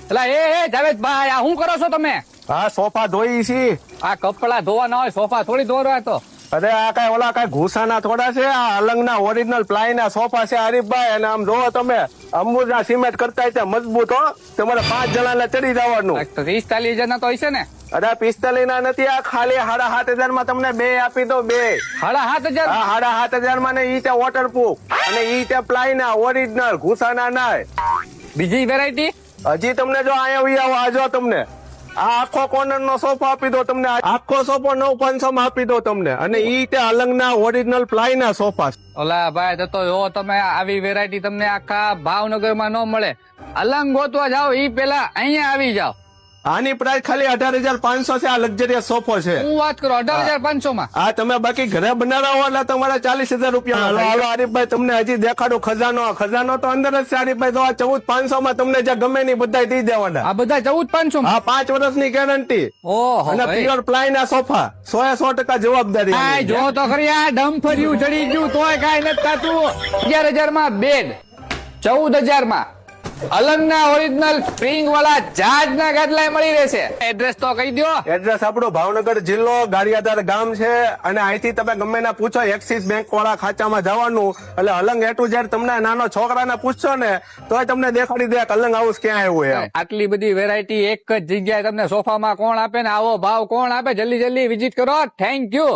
એટલે એ જાવેદભાઈ આ શું કરો છો તમે? હા સોફા ધોઈ છી. આ કપડા ધોવા ના હોય, સોફા થોડી ધોવા તો. અરે આ કઈ ઓલા કઈ ઘૂસાના થોડા છે, આ અલંગના ઓરિજિનલ પ્લાય ના સોફા છે હરીફભાઈ. અને આમ જોવો તમે અંબુજા સિમેન્ટ કરતા હોય મજબૂત હો. તમારે 5 જણાને ચડી જવાનું. 30-40 ના તો હશે ને? અરે 45 ના નથી, આ ખાલી 7,500 માં તમને 2 આપી દો. 2 7,500? હા 7,500 માં ને ઈ તે વોટરપ્રૂફ અને ઈ તે પ્લાય ના ઓરિજિનલ ઘૂસાના ના. બીજી વેરાયટી હજી તમને જો અહીંયા આવો આજો તમને આ આખો કોર્નર નો સોફો આપી દો તમને. આખો સોફો 9,500 માં આપી દો તમને. અને ઈ તે અલંગના ઓરિજિનલ પ્લાય ના સોફા. ઓલા ભાઈ તો જો તમે આવી વેરાયટી તમને આખા ભાવનગર માં ન મળે. અલંગ ગોતવા જાઓ ઈ પેલા અહીંયા આવી જાઓ. આની પ્રાઇસ ખાલી 18,500 છે. આ લક્ઝરિયસ સોફો છે. હું વાત કરું 18,500 માં. હા તમે બાકી ઘરે બનાવો એટલે તમારા 40,000 રૂપિયા. હાલો હરીફભાઈ તમને હજી દેખાડો ખજાનો. ખજાનો તો અંદર જ છે હરીફભાઈ. તો આ 14,500 માં તમને જે ગમે ની બધા દઈ દેવાના. આ બધા 14,500 માં? હા 5 વર્ષની ગેરંટી. ઓહો અને પ્યોર પ્લાય ના સોફા 100% જવાબદારી. જો તો ખરી આ ડમ્ફર્યું ચડી ગયું તોય કાંઈ નથી થતું. 11,000 માં બેડ, 14,000 માં અલંગના ઓરિજિનલ સ્પ્રિંગ વાળા જહાજના ગાદલા મળી રહેશે. એડ્રેસ તો કહી દો. એડ્રેસ આપણો ભાવનગર જિલ્લો ગારિયાધાર ગામ છે. અને અહીંથી તમે ગમે ના પૂછો એક્સિસ બેંક વાળા ખાચામાં જવાનું. એટલે અલંગ એટું જયારે તમને નાનો છોકરાને પૂછશો ને તોય તમને દેખાડી દે કે અલંગ હાઉસ ક્યાં આવ્યું એમ. આટલી બધી વેરાયટી એક જ જગ્યાએ તમને સોફામાં કોણ આપે ને આવો ભાવ કોણ આપે? જલ્દી વિઝિટ કરો. Thank you.